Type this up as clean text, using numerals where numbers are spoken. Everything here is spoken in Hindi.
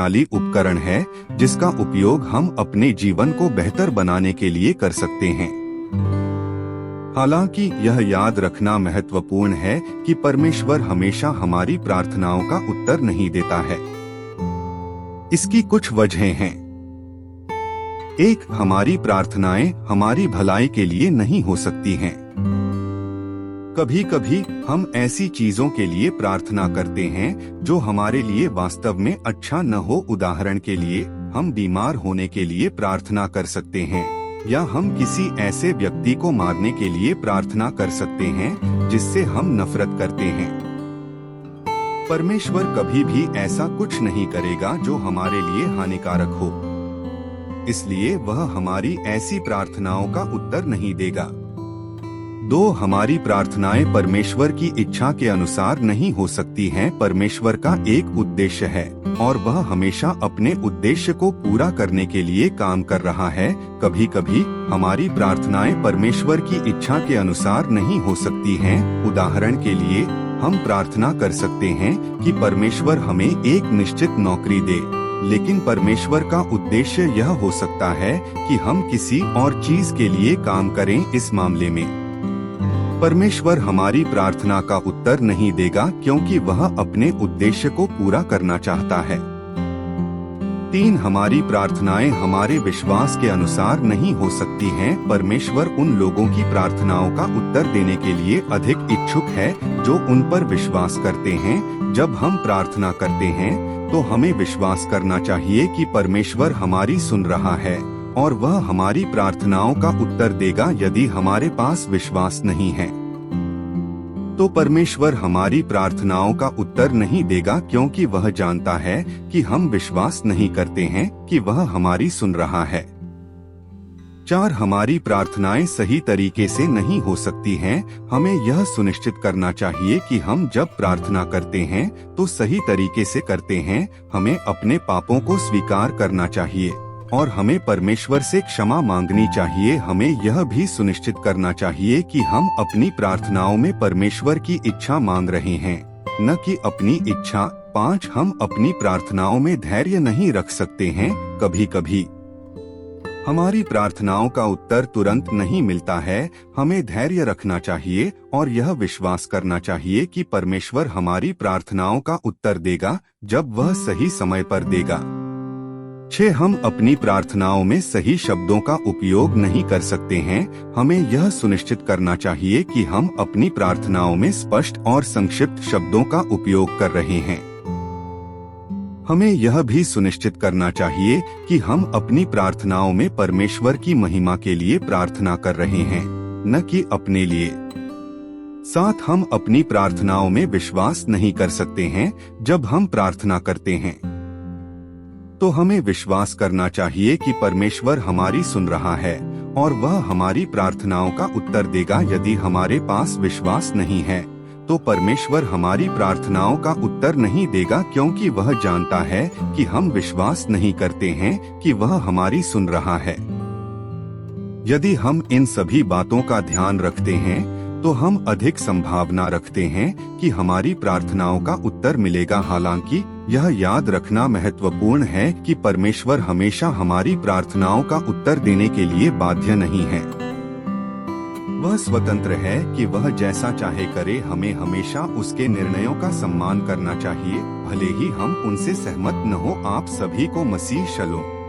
शक्तिशाली उपकरण है जिसका उपयोग हम अपने जीवन को बेहतर बनाने के लिए कर सकते हैं। हालांकि यह याद रखना महत्वपूर्ण है कि परमेश्वर हमेशा हमारी प्रार्थनाओं का उत्तर नहीं देता है। इसकी कुछ वजहें हैं। 1. हमारी प्रार्थनाएं हमारी भलाई के लिए नहीं हो सकती हैं। कभी कभी हम ऐसी चीजों के लिए प्रार्थना करते हैं जो हमारे लिए वास्तव में अच्छा न हो। उदाहरण के लिए, हम बीमार होने के लिए प्रार्थना कर सकते हैं, या हम किसी ऐसे व्यक्ति को मारने के लिए प्रार्थना कर सकते हैं जिससे हम नफरत करते हैं। परमेश्वर कभी भी ऐसा कुछ नहीं करेगा जो हमारे लिए हानिकारक हो, इसलिए वह हमारी ऐसी प्रार्थनाओं का उत्तर नहीं देगा। 2. हमारी प्रार्थनाएं परमेश्वर की इच्छा के अनुसार नहीं हो सकती हैं। परमेश्वर का एक उद्देश्य है और वह हमेशा अपने उद्देश्य को पूरा करने के लिए काम कर रहा है। कभी कभी हमारी प्रार्थनाएं परमेश्वर की इच्छा के अनुसार नहीं हो सकती हैं। उदाहरण के लिए, हम प्रार्थना कर सकते हैं कि परमेश्वर हमें एक निश्चित नौकरी दे, लेकिन परमेश्वर का उद्देश्य यह हो सकता है कि हम किसी और चीज के लिए काम करें। इस मामले में परमेश्वर हमारी प्रार्थना का उत्तर नहीं देगा क्योंकि वह अपने उद्देश्य को पूरा करना चाहता है। 3. हमारी प्रार्थनाएं हमारे विश्वास के अनुसार नहीं हो सकती हैं। परमेश्वर उन लोगों की प्रार्थनाओं का उत्तर देने के लिए अधिक इच्छुक है जो उन पर विश्वास करते हैं। जब हम प्रार्थना करते हैं तो हमें विश्वास करना चाहिए कि परमेश्वर हमारी सुन रहा है और वह हमारी प्रार्थनाओं का उत्तर देगा। यदि हमारे पास विश्वास नहीं है तो परमेश्वर हमारी प्रार्थनाओं का उत्तर नहीं देगा क्योंकि वह जानता है कि हम विश्वास नहीं करते हैं कि वह हमारी सुन रहा है। 4. हमारी प्रार्थनाएं सही तरीके से नहीं हो सकती हैं। हमें यह सुनिश्चित करना चाहिए कि हम जब प्रार्थना करते हैं तो सही तरीके से करते हैं। हमें अपने पापों को स्वीकार करना चाहिए और हमें परमेश्वर से क्षमा मांगनी चाहिए। हमें यह भी सुनिश्चित करना चाहिए कि हम अपनी प्रार्थनाओं में परमेश्वर की इच्छा मांग रहे हैं, न कि अपनी इच्छा। 5. हम अपनी प्रार्थनाओं में धैर्य नहीं रख सकते हैं। कभी कभी हमारी प्रार्थनाओं का उत्तर तुरंत नहीं मिलता है। हमें धैर्य रखना चाहिए और यह विश्वास करना चाहिए कि परमेश्वर हमारी प्रार्थनाओं का उत्तर देगा जब वह सही समय पर देगा। 6. हम अपनी प्रार्थनाओं में सही शब्दों का उपयोग नहीं कर सकते हैं। हमें यह सुनिश्चित करना चाहिए कि हम अपनी प्रार्थनाओं में स्पष्ट और संक्षिप्त शब्दों का उपयोग कर रहे हैं। हमें यह भी सुनिश्चित करना चाहिए कि हम अपनी प्रार्थनाओं में परमेश्वर की महिमा के लिए प्रार्थना कर रहे हैं, न कि अपने लिए। 7. हम अपनी प्रार्थनाओं में विश्वास नहीं कर सकते हैं। जब हम प्रार्थना करते हैं तो हमें विश्वास करना चाहिए कि परमेश्वर हमारी सुन रहा है और वह हमारी प्रार्थनाओं का उत्तर देगा। यदि हमारे पास विश्वास नहीं है तो परमेश्वर हमारी प्रार्थनाओं का उत्तर नहीं देगा क्योंकि वह जानता है कि हम विश्वास नहीं करते हैं कि वह हमारी सुन रहा है। यदि हम इन सभी बातों का ध्यान रखते हैं तो हम अधिक संभावना रखते हैं कि हमारी प्रार्थनाओं का उत्तर मिलेगा। हालांकि यह याद रखना महत्वपूर्ण है कि परमेश्वर हमेशा हमारी प्रार्थनाओं का उत्तर देने के लिए बाध्य नहीं है। वह स्वतंत्र है कि वह जैसा चाहे करे। हमें हमेशा उसके निर्णयों का सम्मान करना चाहिए, भले ही हम उनसे सहमत न हो। आप सभी को मसीह शलोम।